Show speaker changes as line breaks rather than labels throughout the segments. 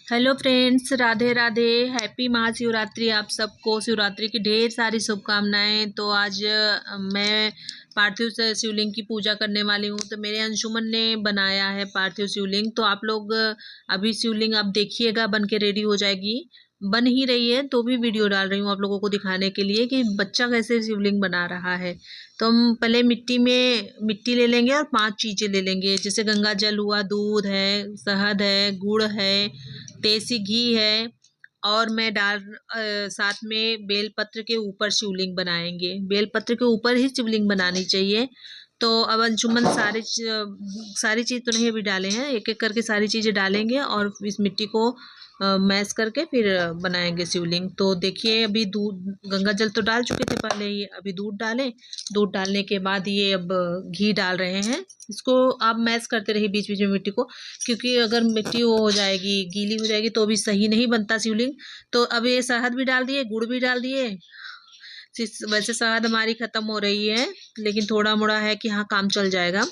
Hello friends, Radhe Radhe. Happy Mahashivratri. आप सबको शिवरात्रि की ढेर सारी शुभकामनाएं। तो आज मैं पार्थिव शिवलिंग की पूजा करने वाली हूँ। तो मेरे अंशुमन ने बनाया है पार्थिव शिवलिंग। तो आप लोग अभी शिवलिंग आप देखिएगा, बन के रेडी हो जाएगी। बन ही रही है तो भी वीडियो डाल रही हूँ आप लोगों को दिखाने के लिए कि बच्चा कैसे शिवलिंग बना रहा है। तो हम पहले मिट्टी ले लेंगे और 5 चीज़ें ले लेंगे, जैसे गंगा जल हुआ, दूध है, शहद है, गुड़ है, देसी घी है। और मैं साथ में बेलपत्र के ऊपर शिवलिंग बनाएंगे। बेलपत्र के ऊपर ही शिवलिंग बनानी चाहिए। तो अब अंशुमन सारी चीज़ तो नहीं अभी डाले हैं, एक एक करके सारी चीज़ें डालेंगे और इस मिट्टी को मैश करके फिर बनाएंगे शिवलिंग। तो देखिए, अभी दूध गंगा जल तो डाल चुके थे पहले, ये अभी दूध डालें। दूध डालने के बाद ये अब घी डाल रहे हैं। इसको आप मैश करते रहिए बीच बीच में मिट्टी को, क्योंकि अगर मिट्टी वो हो जाएगी, गीली हो जाएगी तो भी सही नहीं बनता शिवलिंग। तो अब ये शहद भी डाल दिए, गुड़ भी डाल दिए। वैसे शहद हमारी खत्म हो रही है, लेकिन थोड़ा मोड़ा है कि हाँ काम चल जाएगा।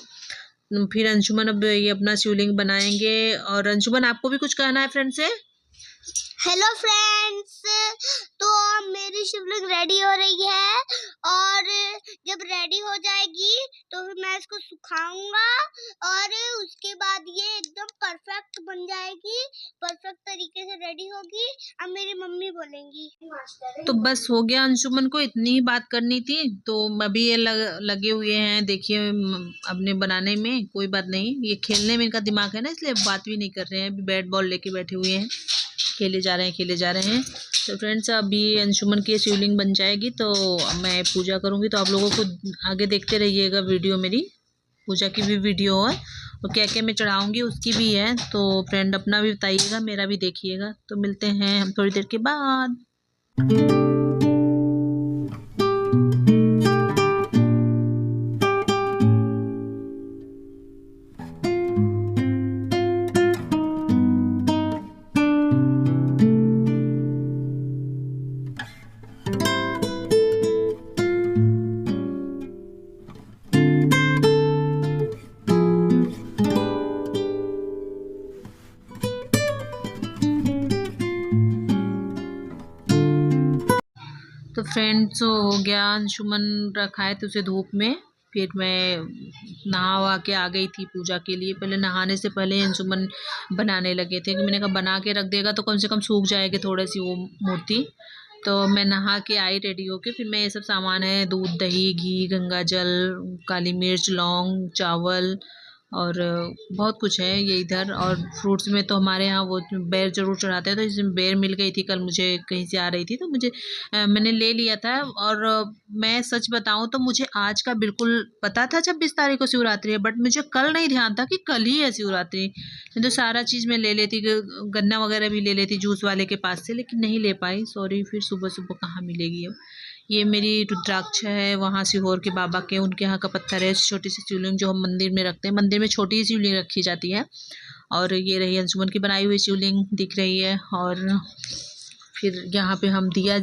फिर अंशुमन अब ये अपना शिवलिंग बनाएंगे। और अंशुमन, आपको भी कुछ कहना है फ्रेंड से?
हेलो फ्रेंड्स, तो मेरी शिवलिंग रेडी हो रही है और जब रेडी हो जाएगी तो फिर मैं इसको सुखाऊंगा और उसके बाद ये एकदम परफेक्ट बन जाएगी, परफेक्ट तरीके से रेडी होगी। अब मेरी मम्मी बोलेंगी।
तो बस हो गया, अंशुमन को इतनी ही बात करनी थी। तो अभी ये लगे हुए हैं, देखिए अपने बनाने में। कोई बात नहीं, ये खेलने में इनका दिमाग है ना, इसलिए बात भी नहीं कर रहे हैं। अभी बैट बॉल लेके बैठे हुए हैं, खेले जा रहे हैं। तो फ्रेंड्स, अभी अंशुमन की शिवलिंग बन जाएगी तो मैं पूजा करूंगी। तो आप लोगों को आगे देखते रहिएगा वीडियो, मेरी पूजा की भी वीडियो है और क्या क्या मैं चढ़ाऊंगी उसकी भी है। तो फ्रेंड अपना भी बताइएगा, मेरा भी देखिएगा। तो मिलते हैं हम थोड़ी देर के बाद। तो फ्रेंड्स, हो गया, अंशुमन रखा है तो उसे धूप में। फिर मैं नहा वहा के आ गई थी पूजा के लिए। पहले नहाने से पहले अंशुमन बनाने लगे थे, कि मैंने कहा बना के रख देगा तो कम से कम सूख जाएगी थोड़ी सी वो मूर्ति। तो मैं नहा के आई रेडी होके। फिर मैं ये सब सामान है, दूध, दही, घी, गंगा जल, काली मिर्च, लौंग, चावल और बहुत कुछ है ये इधर। और फ्रूट्स में तो हमारे यहाँ वो बेर जरूर चढ़ाते हैं। तो इसमें बेर मिल गई थी कल मुझे, कहीं से आ रही थी तो मुझे मैंने ले लिया था। और मैं सच बताऊं तो मुझे आज का बिल्कुल पता था 26 तारीख को शिवरात्रि है, बट मुझे कल नहीं ध्यान था कि कल ही है शिवरात्रि। तो सारा चीज़ मैं ले लेती, गन्ना वगैरह भी ले लेती जूस वाले के पास से, लेकिन नहीं ले पाई, सॉरी। फिर सुबह सुबह कहाँ मिलेगी अब। ये मेरी रुद्राक्ष है, वहाँ सीहोर के बाबा के, उनके यहाँ का पत्थर है। छोटी सी शिवलिंग जो हम मंदिर में रखते हैं, मंदिर में छोटी सी शिवलिंग रखी जाती है। और ये रही अंशुमन की बनाई हुई शिवलिंग दिख रही है। और फिर यहाँ पे हम दिया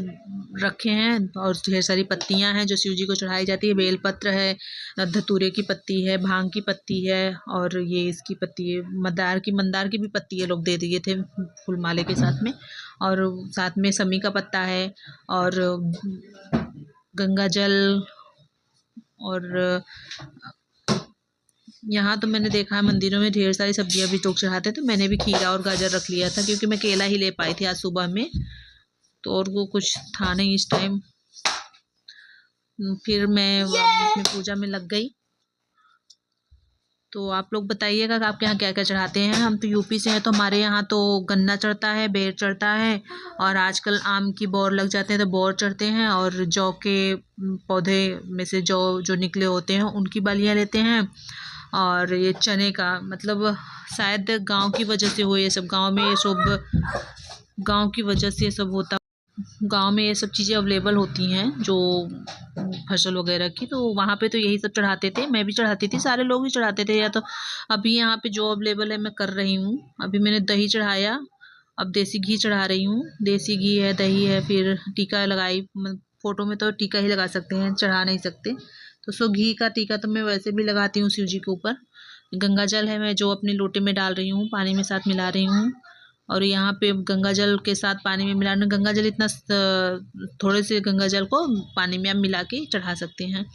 रखे हैं और ढेर सारी पत्तियाँ हैं जो शिव जी को चढ़ाई जाती है। बेलपत्र है, धतूरे की पत्ती है, भांग की पत्ती है और ये इसकी पत्ती है, मंदार की भी पत्ती ये लोग दे दिए थे फूल माले के साथ में। और साथ में समी का पत्ता है और गंगा जल। और यहाँ तो मैंने देखा है मंदिरों में ढेर सारी सब्जियां भी लोग चढ़ाते हैं। तो मैंने भी खीरा और गाजर रख लिया था, क्योंकि मैं केला ही ले पाई थी आज सुबह में, तो और वो कुछ था नहीं इस टाइम। फिर मैं अपनी पूजा में लग गई। तो आप लोग बताइएगा कि आपके यहाँ क्या क्या चढ़ाते हैं। हम तो यूपी से हैं, तो हमारे यहाँ तो गन्ना चढ़ता है, बेर चढ़ता है और आजकल आम की बौर लग जाते हैं तो बौर चढ़ते हैं। और जौ के पौधे में से जौ जो निकले होते हैं उनकी बलियाँ लेते हैं। और ये चने का, मतलब शायद गांव की वजह से हो ये सब, गांव में ये सब, गांव की वजह से ये सब होता। गांव में ये सब चीज़ें अवेलेबल होती हैं जो फसल वगैरह की, तो वहाँ पे तो यही सब चढ़ाते थे। मैं भी चढ़ाती थी, सारे लोग ही चढ़ाते थे। या तो अभी यहाँ पे जो अवेलेबल है मैं कर रही हूँ। अभी मैंने दही चढ़ाया, अब देसी घी चढ़ा रही हूँ। देसी घी है, दही है, फिर टीका लगाई। फ़ोटो में तो टीका ही लगा सकते हैं, चढ़ा नहीं सकते। तो सो घी का टीका तो मैं वैसे भी लगाती हूँ शिव जी के ऊपर। गंगा जल है, मैं जो अपने लोटे में डाल रही हूँ, पानी में साथ मिला रही हूँ। और यहाँ पे गंगा जल के साथ पानी में मिलाना, गंगा जल इतना थोड़े से गंगा जल को पानी में आप मिला के चढ़ा सकते हैं।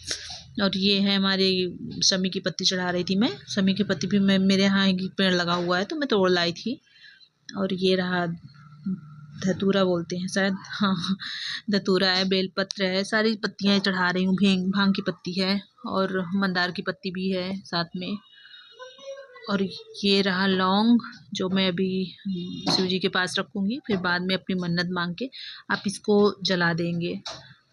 और ये है हमारी शमी की पत्ती चढ़ा रही थी मैं। शमी की पत्ती भी मेरे यहाँ एक पेड़ लगा हुआ है तो मैं तोड़ लाई थी। और ये रहा धतूरा बोलते हैं शायद, हाँ धतूरा है, बेलपत्र है, सारी पत्तियाँ चढ़ा रही हूँ। भांग की पत्ती है और मंदार की पत्ती भी है साथ में। और ये रहा लौंग जो मैं अभी शिव जी के पास रखूँगी, फिर बाद में अपनी मन्नत मांग के आप इसको जला देंगे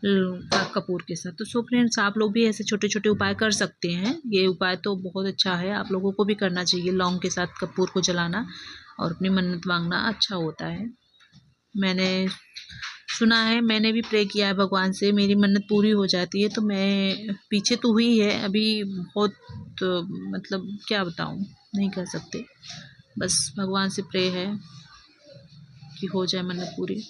कपूर के साथ। तो सो फ्रेंड्स, आप लोग भी ऐसे छोटे छोटे उपाय कर सकते हैं। ये उपाय तो बहुत अच्छा है, आप लोगों को भी करना चाहिए। लौंग के साथ कपूर को जलाना और अपनी मन्नत मांगना अच्छा होता है। मैंने सुना है, मैंने भी प्रे किया है भगवान से, मेरी मन्नत पूरी हो जाती है। तो मैं पीछे तो हुई है अभी बहुत, मतलब क्या बताऊँ, नहीं कर सकते। बस भगवान से प्रे है कि हो जाए मन्नत पूरी।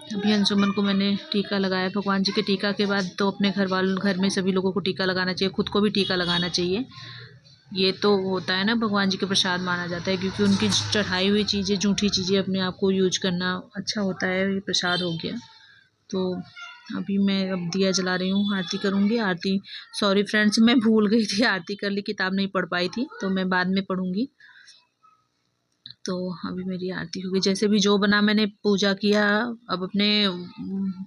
अभी अंशुमन को मैंने टीका लगाया। भगवान जी के टीका के बाद तो अपने घर में सभी लोगों को टीका लगाना चाहिए, खुद को भी टीका लगाना चाहिए। ये तो होता है ना, भगवान जी के प्रसाद माना जाता है, क्योंकि उनकी चढ़ाई हुई चीज़ें, झूठी चीज़ें अपने आप को यूज करना अच्छा होता है, ये प्रसाद हो गया। तो अभी मैं अब दिया जला रही हूँ, आरती करूँगी। आरती, सॉरी फ्रेंड्स, मैं भूल गई थी आरती कर ली, किताब नहीं पढ़ पाई थी, तो मैं बाद में पढ़ूँगी। तो अभी मेरी आरती होगी। जैसे भी जो बना मैंने पूजा किया। अब अपने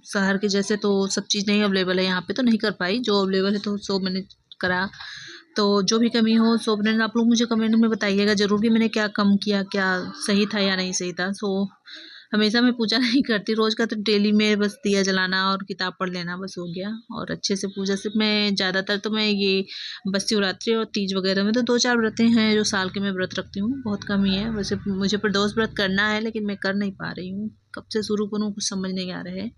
शहर के जैसे तो सब चीज़ नहीं अवेलेबल है यहाँ पे, तो नहीं कर पाई। जो अवेलेबल है तो सो मैंने करा। तो जो भी कमी हो सो फ्रेंड आप लोग मुझे कमेंट में बताइएगा ज़रूर कि मैंने क्या कम किया, क्या सही था या नहीं सही था। सो हमेशा मैं पूजा नहीं करती, रोज़ का तो डेली में बस दिया जलाना और किताब पढ़ लेना बस हो गया। और अच्छे से पूजा से मैं ज़्यादातर तो मैं ये बस शिवरात्रि और तीज वगैरह में तो 2-4 व्रतें हैं जो साल के मैं व्रत रखती हूँ, बहुत कम ही है। वैसे मुझे प्रदोष व्रत करना है लेकिन मैं कर नहीं पा रही हूँ, कब से शुरू करूँ कुछ समझ नहीं आ रहा है।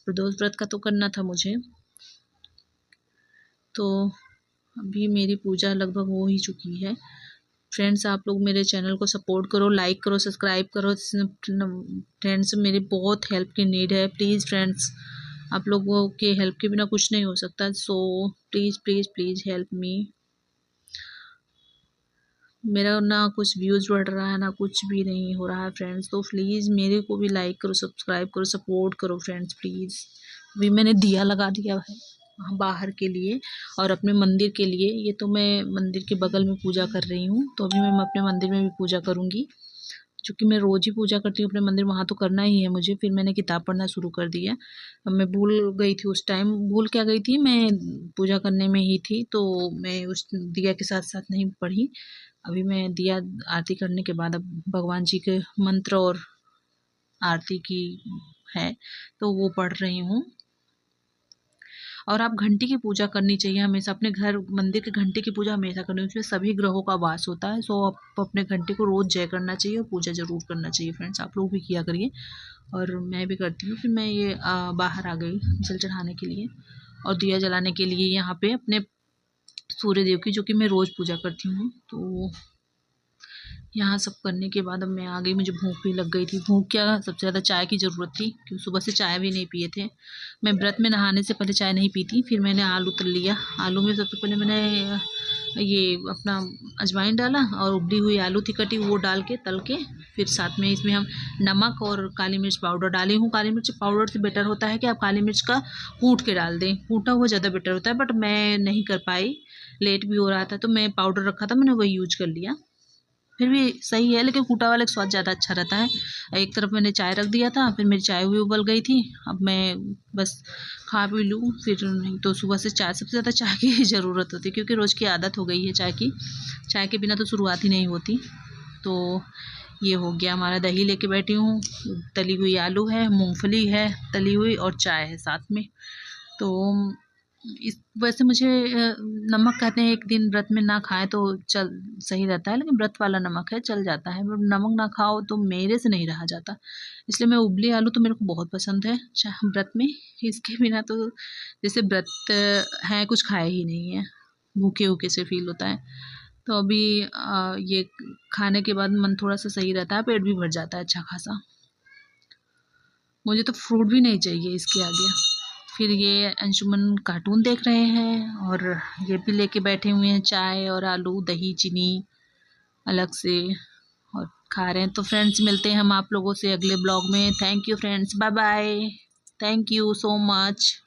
प्रदोष व्रत का तो करना था मुझे। तो अभी मेरी पूजा लगभग हो ही चुकी है। फ्रेंड्स, आप लोग मेरे चैनल को सपोर्ट करो, लाइक करो, सब्सक्राइब करो। फ्रेंड्स, मेरी बहुत हेल्प की नीड है, प्लीज़ फ्रेंड्स, आप लोगों के हेल्प के बिना कुछ नहीं हो सकता। So please please please help me. मेरा ना कुछ व्यूज़ बढ़ रहा है, ना कुछ भी नहीं हो रहा है फ्रेंड्स। तो प्लीज़ मेरे को भी लाइक करो, सब्सक्राइब करो, सपोर्ट करो फ्रेंड्स प्लीज़। अभी मैंने दिया लगा दिया है बाहर के लिए और अपने मंदिर के लिए। ये तो मैं मंदिर के बगल में पूजा कर रही हूँ, तो अभी मैं अपने मंदिर में भी पूजा करूँगी, क्योंकि मैं रोज़ ही पूजा करती हूँ अपने मंदिर, वहाँ तो करना ही है मुझे। फिर मैंने किताब पढ़ना शुरू कर दिया। अब मैं भूल गई थी, उस टाइम भूल क्या गई थी, मैं पूजा करने में ही थी, तो मैं उस दिया के साथ साथ नहीं पढ़ी। अभी मैं दिया आरती करने के बाद अब भगवान जी के मंत्र और आरती की है तो वो पढ़ रही हूँ। और आप घंटी की पूजा करनी चाहिए हमेशा, अपने घर मंदिर के घंटी की पूजा हमेशा करनी चाहिए, उसमें सभी ग्रहों का वास होता है। सो आप अपने घंटी को रोज़ जय करना चाहिए और पूजा ज़रूर करना चाहिए फ्रेंड्स, आप लोग भी किया करिए और मैं भी करती हूँ। फिर मैं ये बाहर आ गई जल चढ़ाने के लिए और दिया जलाने के लिए यहाँ पे अपने सूर्य देव की, जो कि मैं रोज़ पूजा करती हूँ। तो यहाँ सब करने के बाद अब मैं आ गई, मुझे भूख भी लग गई थी। भूख क्या, सबसे ज़्यादा चाय की ज़रूरत थी, क्योंकि सुबह से चाय भी नहीं पिए थे। मैं व्रत में नहाने से पहले चाय नहीं पीती। फिर मैंने आलू तल लिया। आलू में सबसे पहले मैंने ये अपना अजवाइन डाला और उबली हुई आलू थी कटी, वो डाल के तल के फिर साथ में इसमें हम नमक और काली मिर्च पाउडर डाली हूँ। काली मिर्च पाउडर से बेटर होता है कि आप काली मिर्च का कूट के डाल दें, कूटा हुआ ज़्यादा बेटर होता है, बट मैं नहीं कर पाई, लेट भी हो रहा था, तो मैं पाउडर रखा था, मैंने वही यूज कर लिया। फिर भी सही है, लेकिन कूटा वाला स्वाद ज़्यादा अच्छा रहता है। एक तरफ मैंने चाय रख दिया था, फिर मेरी चाय भी उबल गई थी। अब मैं बस खा भी लूँ, फिर नहीं तो सुबह से चाय, सबसे ज़्यादा चाय की ज़रूरत होती है, क्योंकि रोज़ की आदत हो गई है चाय की। चाय के बिना तो शुरुआत ही नहीं होती। तो ये हो गया हमारा, दही लेके बैठी हूँ, तली हुई आलू है, मूंगफली है तली हुई और चाय है साथ में। तो इस वैसे मुझे नमक कहते हैं एक दिन व्रत में ना खाएं तो चल सही रहता है, लेकिन व्रत वाला नमक है चल जाता है, पर नमक ना खाओ तो मेरे से नहीं रहा जाता। इसलिए मैं उबली आलू तो मेरे को बहुत पसंद है चाहे व्रत में, इसके बिना तो जैसे व्रत है कुछ खाए ही नहीं है, भूखे भूखे से फील होता है। तो अभी ये खाने के बाद मन थोड़ा सा सही रहता है, पेट भी भर जाता है अच्छा खासा। मुझे तो फ्रूट भी नहीं चाहिए इसके आगे। फिर ये अंशुमन कार्टून देख रहे हैं और ये भी लेके बैठे हुए हैं चाय और आलू, दही, चीनी अलग से। और खा रहे हैं। तो फ्रेंड्स मिलते हैं हम आप लोगों से अगले ब्लॉग में। Thank you friends, bye bye. Thank you so much.